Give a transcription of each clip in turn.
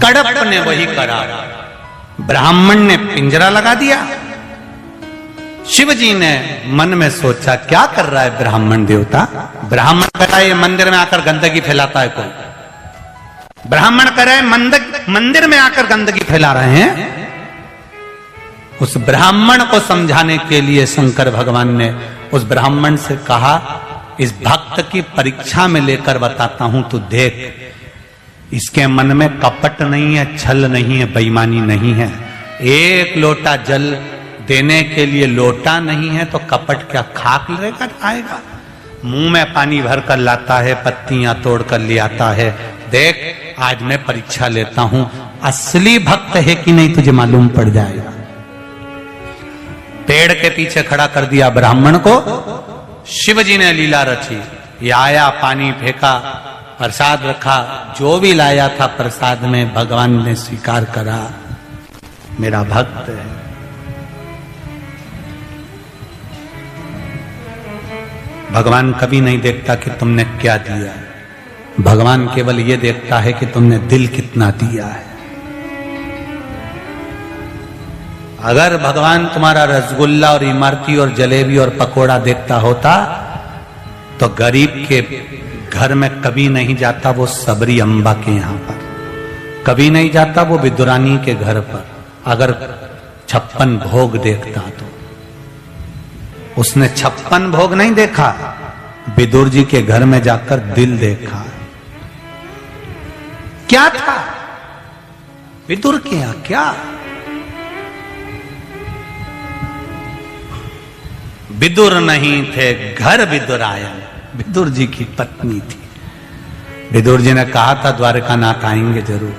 कड़प ने वही करा। ब्राह्मण ने पिंजरा लगा दिया। शिव जी ने मन में सोचा क्या कर रहा है ब्राह्मण देवता। ब्राह्मण कह रहा है मंदिर में आकर गंदगी फैलाता है कोई। ब्राह्मण कह रहे मंदिर में आकर गंदगी फैला रहे हैं। उस ब्राह्मण को समझाने के लिए शंकर भगवान ने उस ब्राह्मण से कहा, इस भक्त की परीक्षा में लेकर बताता हूं, तू देख, इसके मन में कपट नहीं है, छल नहीं है, बेईमानी नहीं है। एक लोटा जल देने के लिए लोटा नहीं है तो कपट क्या खाक लेकर आएगा। मुंह में पानी भर कर लाता है, पत्तियां तोड़ कर ले आता है। देख, आज मैं परीक्षा लेता हूं, असली भक्त है कि नहीं तुझे मालूम पड़ जाएगा। पेड़ के पीछे खड़ा कर दिया ब्राह्मण को। शिव जी ने लीला रची। ये आया, पानी फेंका, प्रसाद रखा, जो भी लाया था प्रसाद में भगवान ने स्वीकार करा, मेरा भक्त है। भगवान कभी नहीं देखता कि तुमने क्या दिया है। भगवान केवल ये देखता है कि तुमने दिल कितना दिया है। अगर भगवान तुम्हारा रसगुल्ला और इमरती और जलेबी और पकोड़ा देखता होता तो गरीब के घर में कभी नहीं जाता वो सबरी अम्बा के यहां पर, कभी नहीं जाता वो विदुरानी के घर पर। अगर 56 भोग देखता तो उसने 56 भोग नहीं देखा, विदुर जी के घर में जाकर दिल देखा। क्या था विदुर के यहां, क्या विदुर नहीं थे, घर विदुरायन, विदुर जी की पत्नी थी। विदुर जी ने कहा था द्वारकानाथ आएंगे जरूर,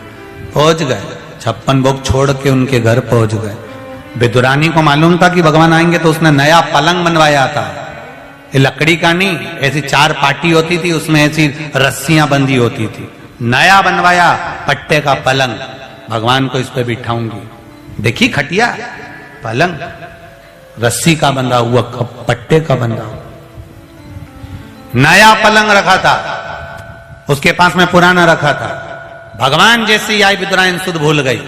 पहुंच गए। 56 भोग छोड़ के उनके घर पहुंच गए। विदुरानी को मालूम था कि भगवान आएंगे तो उसने नया पलंग बनवाया था। ये लकड़ी का नहीं, ऐसी 4 पाटी होती थी, उसमें ऐसी रस्सियां बंधी होती थी। नया बनवाया पट्टे का पलंग, भगवान को इस पे बिठाऊंगी। देखी खटिया, पलंग रस्सी का बंधा हुआ, पट्टे का बंधा हुआ, नया पलंग रखा था, उसके पास में पुराना रखा था। भगवान जैसे ही आई विदुरायन सुध भूल गई।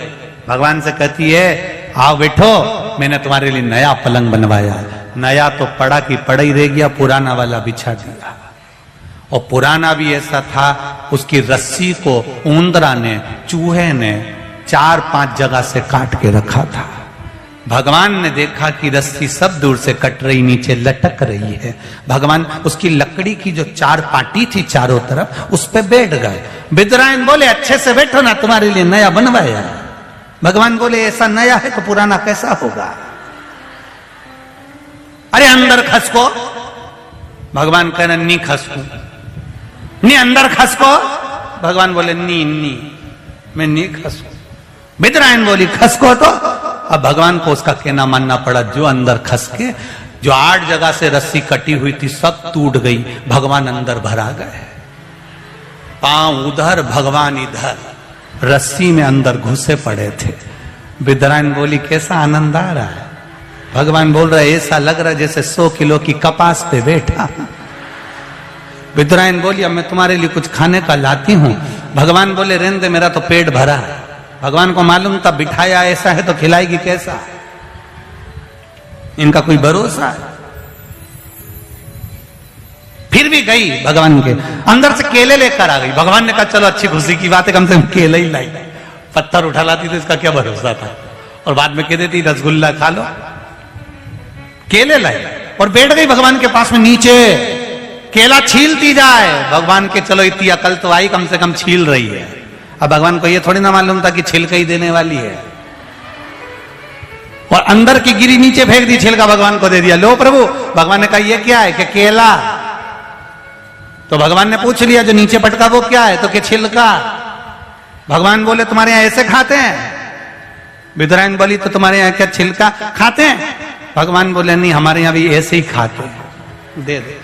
भगवान से कहती है, आओ बैठो, मैंने तुम्हारे लिए नया पलंग बनवाया। नया तो पड़ा की पड़ा ही रह गया, पुराना वाला बिछा दिया। और पुराना भी ऐसा था, उसकी रस्सी को ऊंदरा ने, चूहे ने 4-5 जगह से काट के रखा था। भगवान ने देखा कि रस्सी सब दूर से कट रही, नीचे लटक रही है। भगवान उसकी लकड़ी की जो 4 पाटी थी चारों तरफ, उस पे बैठ गए। विदुरायन बोले, अच्छे से बैठो ना, तुम्हारे लिए नया बनवाया। भगवान बोले, ऐसा नया है तो पुराना कैसा होगा। अरे अंदर खसको। भगवान कह रहे, नी खसको, नी अंदर खसको। भगवान बोले, नी नी मैं नी खसको। विदुरायन बोली, खसको तो। अब भगवान को उसका कहना मानना पड़ा। जो अंदर खसके, जो 8 जगह से रस्सी कटी हुई थी सब टूट गई। भगवान अंदर भरा गए, पांव उधर भगवान इधर, रस्सी में अंदर घुसे पड़े थे। विदुरायन बोली, कैसा आनंद आ रहा है। भगवान बोल रहे, ऐसा लग रहा है जैसे 100 किलो की कपास पे बैठा। विदुरायन बोली, अब मैं तुम्हारे लिए कुछ खाने का लाती हूं। भगवान बोले, रहने दे, मेरा तो पेट भरा है। भगवान को मालूम था बिठाया ऐसा है तो खिलाएगी कैसा, इनका कोई भरोसा है। फिर भी गई भगवान के अंदर से केले लेकर आ गई। भगवान ने कहा, चलो अच्छी खुशी की बात है, कम से कम केले ही लाई। पत्थर उठा लाती तो इसका क्या भरोसा था। और बाद में कह देती रसगुल्ला खा लो। केले लाई और बैठ गई भगवान के पास में नीचे, केला छीलती जाए। भगवान के चलो इतनी अकल तो आई, कम से कम छील रही है। अब भगवान को ये थोड़ी ना मालूम था कि छिलका ही देने वाली है। और अंदर की गिरी नीचे फेंक दी, छिलका भगवान को दे दिया। लो प्रभु। भगवान ने कहा, ये क्या है? कि केला। तो भगवान ने पूछ लिया, जो नीचे पटका वो क्या है? तो कि छिलका। भगवान बोले, तुम्हारे यहां ऐसे खाते हैं? विदुरायन बोली, तो तुम्हारे यहां क्या छिलका खाते हैं? भगवान बोले, नहीं, हमारे यहां भी ऐसे ही खाते हैं, दे दे।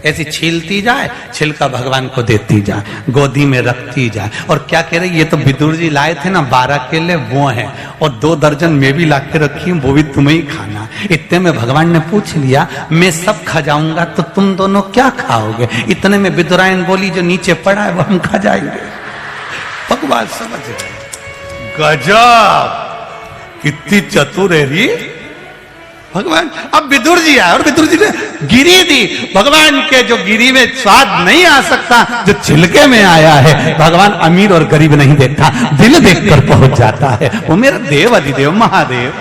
ऐसी छीलती जाए, छिलका भगवान को देती जाए, गोदी में रखती जाए। और क्या कह रही, ये तो विदुर जी लाए थे ना 12 केले, वो हैं, और 2 दर्जन मैं भी ला के रखी हूं, वो भी तुम्हें ही खाना। इतने में भगवान ने पूछ लिया, मैं सब खा जाऊंगा तो तुम दोनों क्या खाओगे? इतने में विदुरायन बोली, जो नीचे पड़ा है वो हम खा जाएंगे। भगवान समझ गए, गजब, कितनी चतुर है री भगवान। अब विदुर जी आए और विदुर जी ने गिरी दी। भगवान के जो गिरी में स्वाद नहीं आ सकता, जो छिलके में आया है, भगवान अमीर और गरीब नहीं देखता, दिल देखकर पहुंच जाता है। वो मेरा देव अधिदेव महादेव,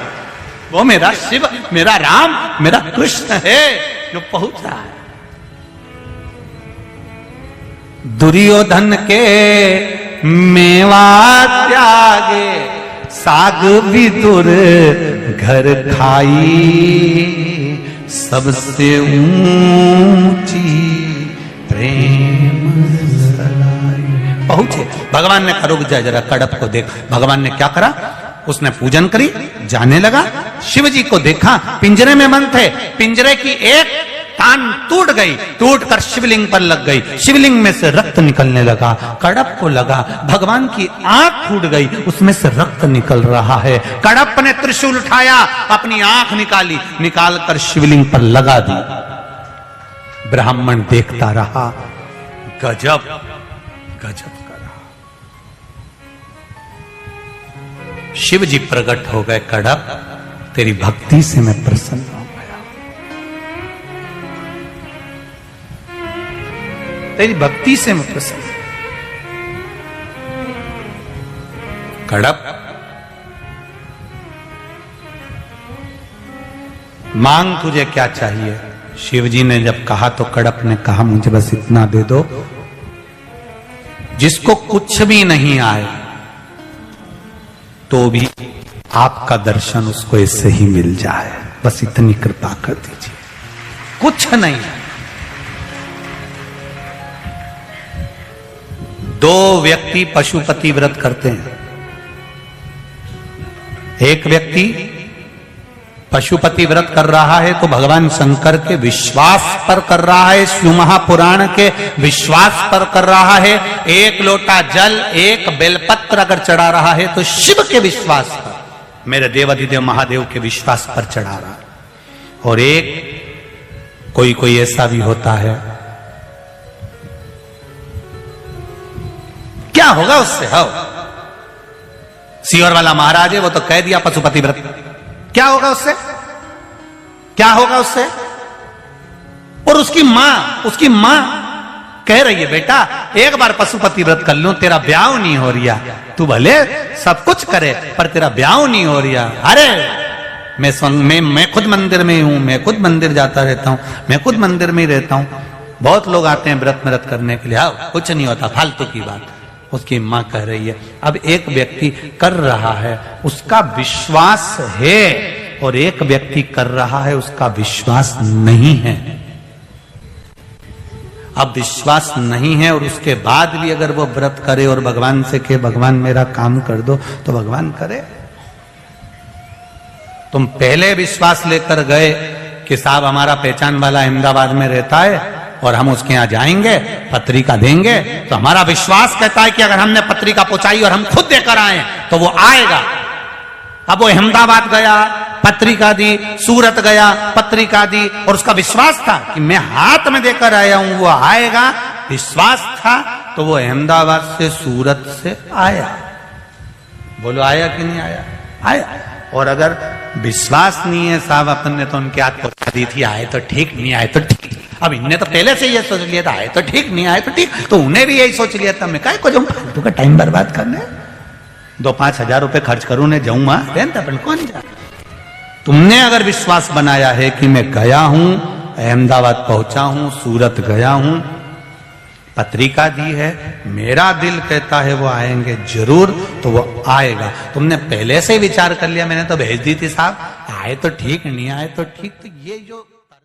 वो मेरा शिव, मेरा राम, मेरा कृष्ण है जो पहुंचा है। दुर्योधन के मेवा त्यागे, साग विदुर घर खाई, सबसे ऊंची प्रेम सलाई। पहुंचे, भगवान ने कहा रुक जा जरा, कड़प को देख। भगवान ने क्या करा, उसने पूजन करी, जाने लगा। शिव जी को देखा, पिंजरे में बंद थे, पिंजरे की एक तान टूट गई, टूटकर शिवलिंग पर लग गई, शिवलिंग में से रक्त निकलने लगा। कड़प को लगा भगवान की आंख फूट गई, उसमें से रक्त निकल रहा है। कड़प ने त्रिशूल उठाया, अपनी आंख निकाली, निकालकर शिवलिंग पर लगा दी। ब्राह्मण देखता रहा, गजब गजब करा। शिव जी प्रकट हो गए, कड़प तेरी भक्ति से मैं प्रसन्न हूं, तेरी भक्ति से मैं प्रसन्न। कड़प मांग, तुझे क्या चाहिए? शिव जी ने जब कहा तो कड़प ने कहा, मुझे बस इतना दे दो, जिसको कुछ भी नहीं आए तो भी आपका दर्शन उसको इससे ही मिल जाए, बस इतनी कृपा कर दीजिए। कुछ नहीं। 2 व्यक्ति पशुपति व्रत करते हैं। एक व्यक्ति पशुपति व्रत कर रहा है तो भगवान शंकर के विश्वास पर कर रहा है, शिव महापुराण के विश्वास पर कर रहा है। 1 लोटा जल, 1 बेलपत्र अगर चढ़ा रहा है तो शिव के विश्वास पर, मेरे देवाधिदेव महादेव के विश्वास पर चढ़ा रहा है। और एक कोई ऐसा भी होता है, क्या होगा उससे? हो सीवर वाला महाराज है, वो तो कह दिया पशुपति व्रत, क्या होगा उससे? क्या होगा उससे? और उसकी मां कह रही है, बेटा एक बार पशुपति व्रत कर लूं, तेरा ब्याह नहीं हो रिया, तू भले सब कुछ करे पर तेरा ब्याह नहीं हो रिया। अरे मैं खुद मंदिर में हूं, मैं खुद मंदिर जाता रहता हूं, मैं खुद मंदिर में ही रहता हूं, बहुत लोग आते हैं व्रत करने के लिए, आओ कुछ नहीं होता, फालतू की बात। उसकी मां कह रही है। अब एक व्यक्ति कर रहा है, उसका विश्वास है, और एक व्यक्ति कर रहा है, उसका विश्वास नहीं है। अब विश्वास नहीं है और उसके बाद भी अगर वो व्रत करे और भगवान से कहे भगवान मेरा काम कर दो, तो भगवान करे। तुम पहले विश्वास लेकर गए कि साहब हमारा पहचान वाला अहमदाबाद में रहता है और हम उसके यहां जाएंगे, पत्रिका देंगे, तो हमारा विश्वास कहता है कि अगर हमने पत्रिका पहुंचाई और हम खुद देकर आए तो वो आएगा। अब वो अहमदाबाद गया, पत्रिका दी, सूरत गया, पत्रिका दी, और उसका विश्वास था कि मैं हाथ में देकर आया हूं, वो आएगा। विश्वास था तो वो अहमदाबाद से सूरत से आया। बोलो आया कि नहीं आया? आया। और अगर विश्वास नहीं है, साहब अपन ने तो उनके हाथ पहुंचा दी थी, आए तो ठीक, नहीं आए तो ठीक, अब इनने तो पहले से ये सोच लिया था, आए तो ठीक, नहीं आए तो ठीक, तो उन्हें भी यही सोच लिया था, मैं काहे को जाऊं फालतू का टाइम बर्बाद करने, 2-5 हजार रुपए खर्च करूं ने जाऊं, अपन कौन जा। तुमने अगर विश्वास बनाया है कि मैं गया हूं, अहमदाबाद पहुंचा हूं, सूरत गया हूं, पत्रिका दी है, मेरा दिल कहता है वो आएंगे जरूर, तो वो आएगा। तुमने पहले से ही विचार कर लिया, मैंने तो भेज दी थी साहब, आए तो ठीक, नहीं आए तो ठीक, तो ये जो